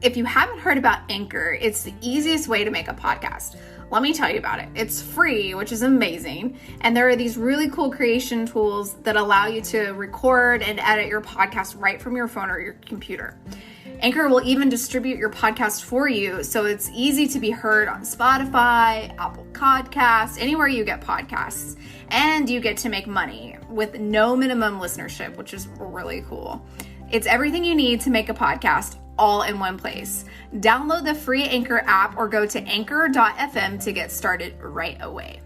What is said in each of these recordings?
if you haven't heard about Anchor, it's the easiest way to make a podcast. Let me tell you about it. It's free, which is amazing. And there are these really cool creation tools that allow you to record and edit your podcast right from your phone or your computer. Anchor will even distribute your podcast for you, so it's easy to be heard on Spotify, Apple Podcasts, anywhere you get podcasts. And you get to make money with no minimum listenership, which is really cool. It's everything you need to make a podcast all in one place. Download the free Anchor app or go to anchor.fm to get started right away.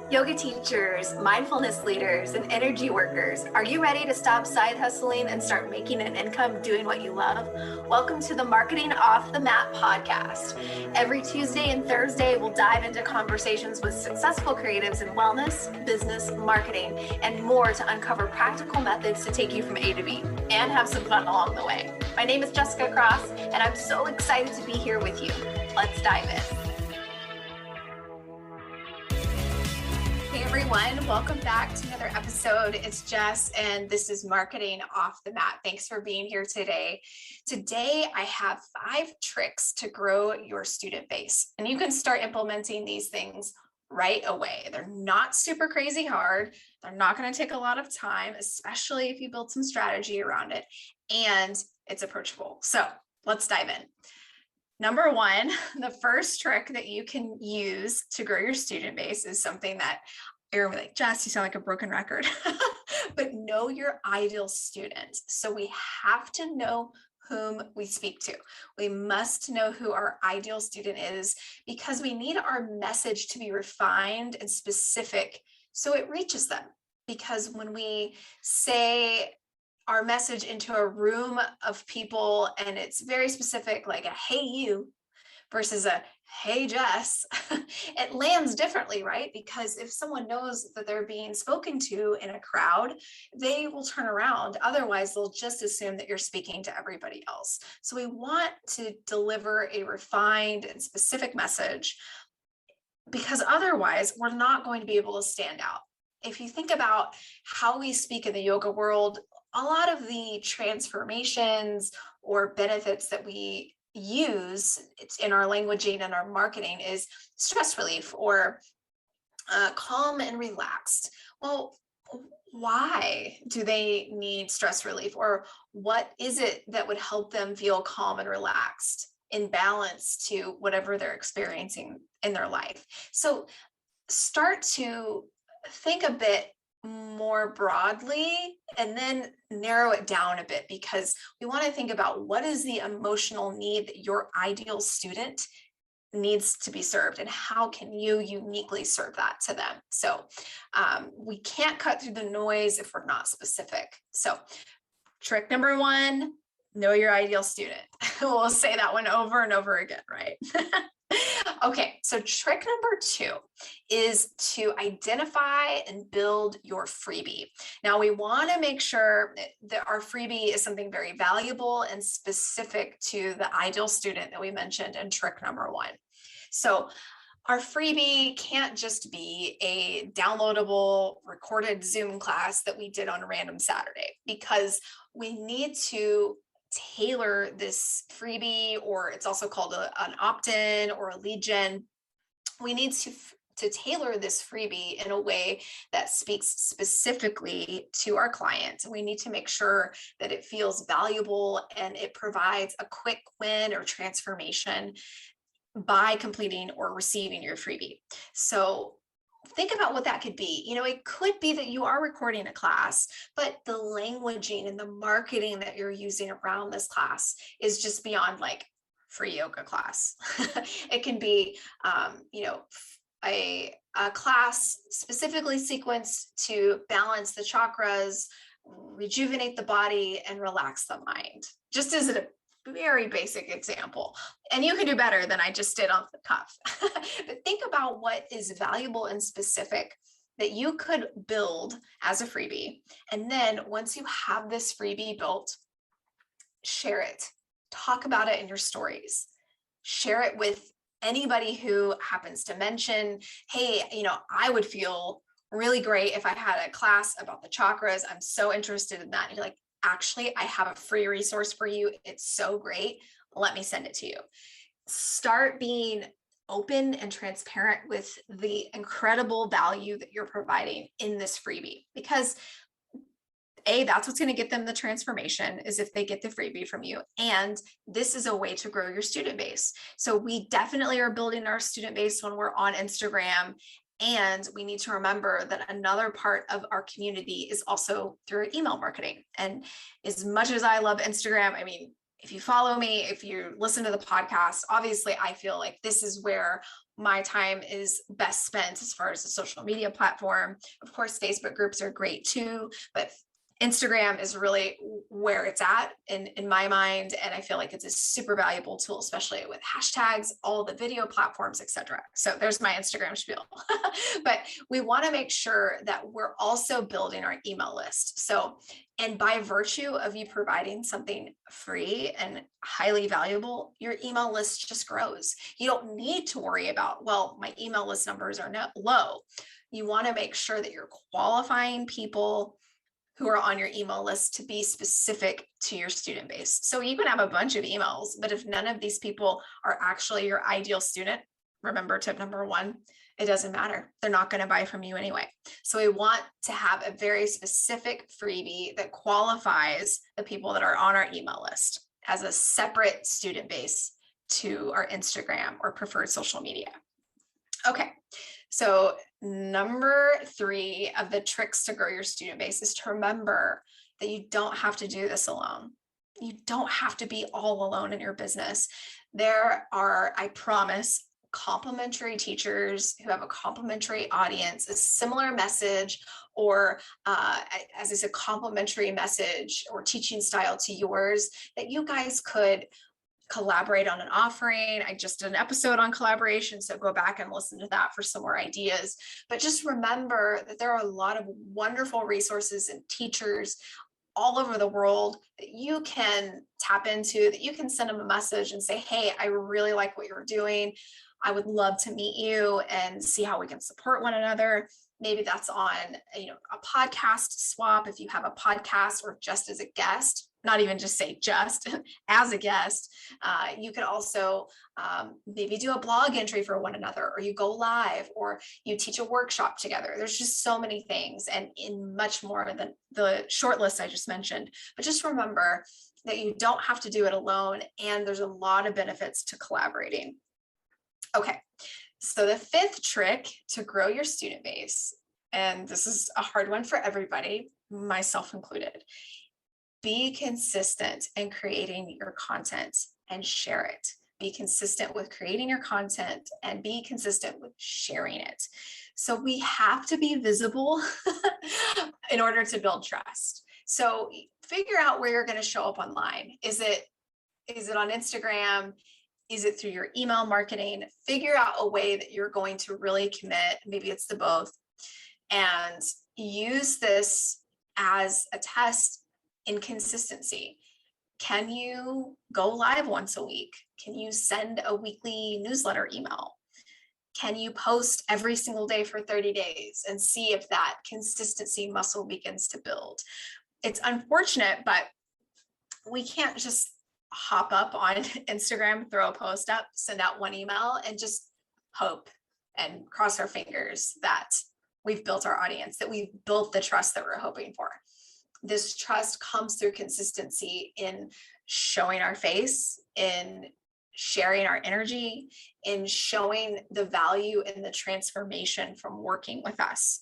Yoga teachers, mindfulness leaders, and energy workers, are you ready to stop side hustling and start making an income doing what you love? Welcome to the Marketing Off the Mat podcast. Every Tuesday and Thursday, we'll dive into conversations with successful creatives in wellness, business, marketing, and more to uncover practical methods to take you from A to B and have some fun along the way. My name is Jessica Cross, and I'm so excited to be here with you. Let's dive in. Hey everyone, welcome back to another episode. It's Jess and this is Marketing Off the Mat. Thanks for being here today. Today I have 5 tricks to grow your student base, and you can start implementing these things right away. They're not super crazy hard. They're not going to take a lot of time, especially if you build some strategy around it, and it's approachable. So let's dive in. Number 1, the first trick that you can use to grow your student base is something that you're like, Jess, you sound like a broken record, but know your ideal student. So we have to know whom we speak to. We must know who our ideal student is because we need our message to be refined and specific so it reaches them. Because when we say our message into a room of people and it's very specific, like a hey you versus a hey Jess, it lands differently, right? Because if someone knows that they're being spoken to in a crowd, they will turn around. Otherwise, they'll just assume that you're speaking to everybody else. So we want to deliver a refined and specific message because otherwise we're not going to be able to stand out. If you think about how we speak in the yoga world, a lot of the transformations or benefits that we use in our languaging and our marketing is stress relief or calm and relaxed. Well, why do they need stress relief, or what is it that would help them feel calm and relaxed in balance to whatever they're experiencing in their life? So start to think a bit more broadly and then narrow it down a bit, because we want to think about what is the emotional need that your ideal student needs to be served and how can you uniquely serve that to them. So we can't cut through the noise if we're not specific. So trick number 1, know your ideal student. We'll say that one over and over again, right? Okay, so trick number 2 is to identify and build your freebie. Now, we want to make sure that our freebie is something very valuable and specific to the ideal student that we mentioned in trick number 1. So our freebie can't just be a downloadable recorded Zoom class that we did on a random Saturday, because we need to tailor this freebie, or it's also called an opt-in or a lead gen. We need to tailor this freebie in a way that speaks specifically to our client. We need to make sure that it feels valuable and it provides a quick win or transformation by completing or receiving your freebie. So think about what that could be. It could be that you are recording a class, but the languaging and the marketing that you're using around this class is just beyond like free yoga class. It can be, a class specifically sequenced to balance the chakras, rejuvenate the body, and relax the mind. Just as a very basic example. And you can do better than I just did off the cuff. But think about what is valuable and specific that you could build as a freebie. And then once you have this freebie built, share it. Talk about it in your stories. Share it with anybody who happens to mention, hey, I would feel really great if I had a class about the chakras. I'm so interested in that. And you're like, actually, I have a free resource for you. It's so great. Let me send it to you. Start being open and transparent with the incredible value that you're providing in this freebie, because that's what's going to get them the transformation, is if they get the freebie from you. And this is a way to grow your student base. So we definitely are building our student base when we're on Instagram. And we need to remember that another part of our community is also through email marketing. And as much as I love Instagram, I mean, if you follow me, if you listen to the podcast, obviously I feel like this is where my time is best spent as far as a social media platform. Of course, Facebook groups are great too, but Instagram is really where it's at in my mind. And I feel like it's a super valuable tool, especially with hashtags, all the video platforms, etc. So there's my Instagram spiel. But we want to make sure that we're also building our email list. So, and by virtue of you providing something free and highly valuable, your email list just grows. You don't need to worry about, well, my email list numbers are low. You want to make sure that you're qualifying people who are on your email list to be specific to your student base. So you can have a bunch of emails, but if none of these people are actually your ideal student, remember tip number one, it doesn't matter. They're not going to buy from you anyway. So we want to have a very specific freebie that qualifies the people that are on our email list as a separate student base to our Instagram or preferred social media. Okay. So number 3 of the tricks to grow your student base is to remember that you don't have to do this alone. You don't have to be all alone in your business. There are, I promise, complementary teachers who have a complementary audience, a similar message, or as I said, complementary message or teaching style to yours, that you guys could collaborate on an offering. I just did an episode on collaboration, so go back and listen to that for some more ideas. But just remember that there are a lot of wonderful resources and teachers all over the world that you can tap into, that you can send them a message and say, hey, I really like what you're doing. I would love to meet you and see how we can support one another. Maybe that's on, a podcast swap if you have a podcast, or just as a guest. Not even just say just as a guest. You could also maybe do a blog entry for one another, or you go live, or you teach a workshop together. There's just so many things, and in much more than the short list I just mentioned. But just remember that you don't have to do it alone, and there's a lot of benefits to collaborating. Okay, so the 5th trick to grow your student base, and this is a hard one for everybody, myself included. Be consistent in creating your content and share it. Be consistent with creating your content and be consistent with sharing it. So we have to be visible in order to build trust. So figure out where you're going to show up online. Is it on Instagram? Is it through your email marketing? Figure out a way that you're going to really commit. Maybe it's the both. And use this as a test in consistency. Can you go live once a week? Can you send a weekly newsletter email? Can you post every single day for 30 days and see if that consistency muscle begins to build? It's unfortunate, but we can't just hop up on Instagram, throw a post up, send out one email, and just hope and cross our fingers that we've built our audience, that we've built the trust that we're hoping for. This trust comes through consistency in showing our face, in sharing our energy, in showing the value and the transformation from working with us.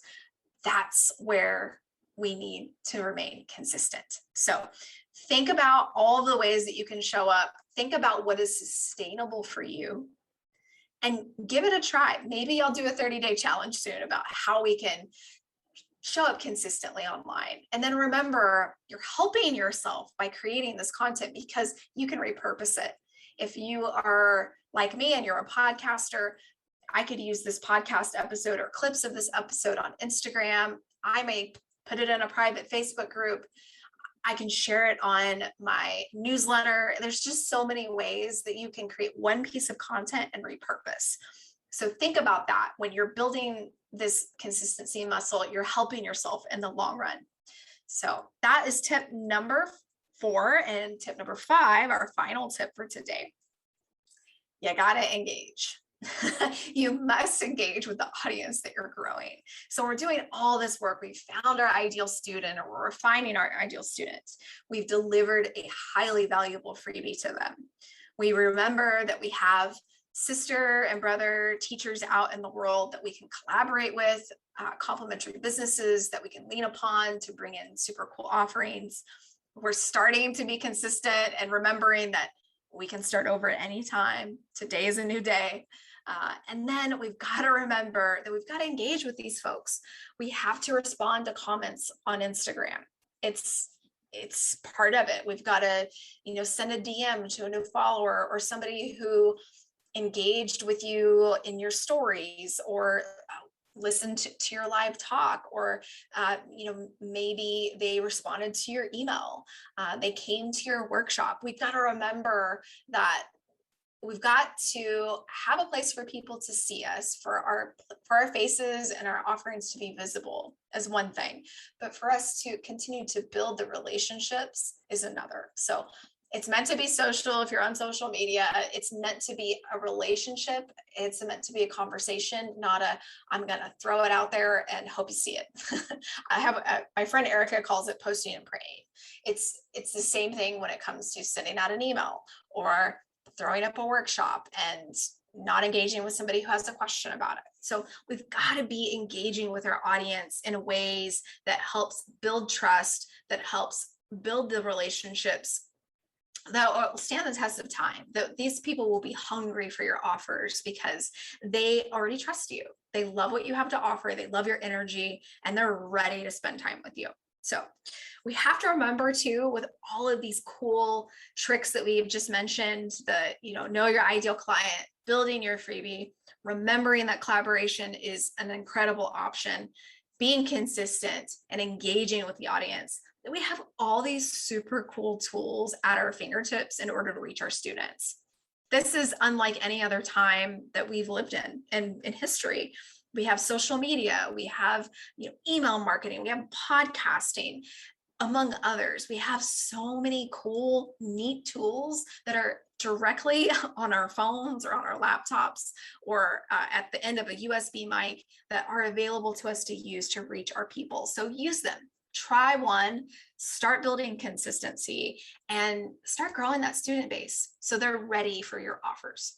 That's where we need to remain consistent. So think about all the ways that you can show up. Think about what is sustainable for you and give it a try. Maybe I'll do a 30-day challenge soon about how we can show up consistently online. And then remember, you're helping yourself by creating this content because you can repurpose it. If you are like me and you're a podcaster, I could use this podcast episode or clips of this episode on Instagram. I may put it in a private Facebook group. I can share it on my newsletter. There's just so many ways that you can create one piece of content and repurpose. So think about that. When you're building this consistency muscle, you're helping yourself in the long run. So that is tip number 4. And tip number 5, our final tip for today. You got to engage. You must engage with the audience that you're growing. So we're doing all this work. We've found our ideal student, or we're refining our ideal student. We've delivered a highly valuable freebie to them. We remember that we have sister and brother teachers out in the world that we can collaborate with, complementary businesses that we can lean upon to bring in super cool offerings. We're starting to be consistent and remembering that we can start over at any time. Today is a new day. And then we've got to remember that we've got to engage with these folks. We have to respond to comments on Instagram. It's part of it. We've got to, send a DM to a new follower or somebody who engaged with you in your stories, or listened to your live talk, or maybe they responded to your email. They came to your workshop. We've got to remember that we've got to have a place for people to see us, for our faces and our offerings to be visible as one thing, but for us to continue to build the relationships is another. So it's meant to be social. If you're on social media, it's meant to be a relationship. It's meant to be a conversation, not I'm going to throw it out there and hope you see it. My friend Erica calls it posting and praying. It's the same thing when it comes to sending out an email or throwing up a workshop and not engaging with somebody who has a question about it. So we've got to be engaging with our audience in ways that helps build trust, that helps build the relationships that will stand the test of time. That these people will be hungry for your offers because they already trust you. They love what you have to offer. They love your energy, and they're ready to spend time with you. So we have to remember too, with all of these cool tricks that we've just mentioned, know your ideal client, building your freebie, remembering that collaboration is an incredible option, being consistent and engaging with the audience, that we have all these super cool tools at our fingertips in order to reach our students. This is unlike any other time that we've lived in history. We have social media, we have email marketing, we have podcasting, among others. We have so many cool, neat tools that are directly on our phones or on our laptops, or at the end of a USB mic, that are available to us to use to reach our people. So use them. Try one, start building consistency, and start growing that student base so they're ready for your offers.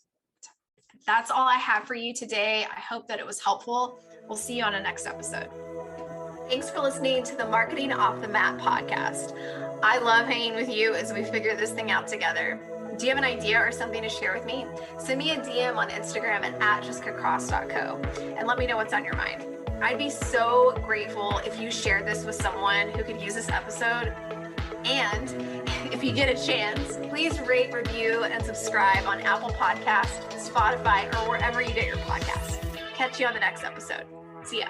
That's all I have for you today. I hope that it was helpful. We'll see you on the next episode. Thanks for listening to the Marketing Off the Mat podcast. I love hanging with you as we figure this thing out together. Do you have an idea or something to share with me? Send me a DM on Instagram at jessicacross.co and let me know what's on your mind. I'd be so grateful if you shared this with someone who could use this episode. And if you get a chance, please rate, review, and subscribe on Apple Podcasts, Spotify, or wherever you get your podcasts. Catch you on the next episode. See ya.